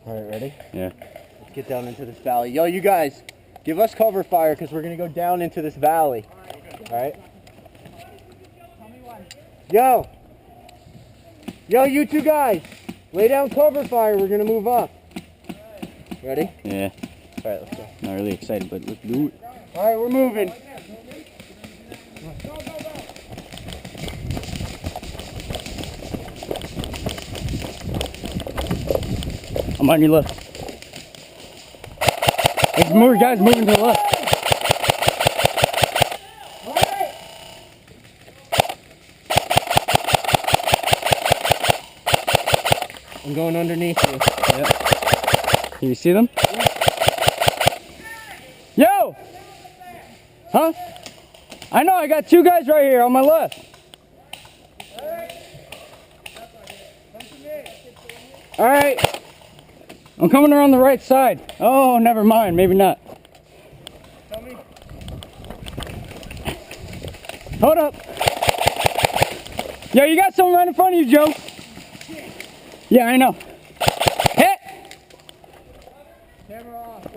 Alright, ready? Yeah. Let's get down into this valley. Yo, you guys, give us cover fire because we're going to go down into this valley. Alright? Yo! Yo, you two guys! Lay down cover fire. We're going to move up. Ready? Yeah. Alright, let's go. Not really excited, but let's do it. Alright, we're moving. I'm on your left. Let's move, guys, moving to the left. I'm going underneath you. Yep. Can you see them? Yo! Huh? I know, I got two guys right here on my left. Alright. I'm coming around the right side. Oh, never mind. Maybe not. Hold up. Yo, you got someone right in front of you, Joe. Yeah, I know. Hit! Camera off.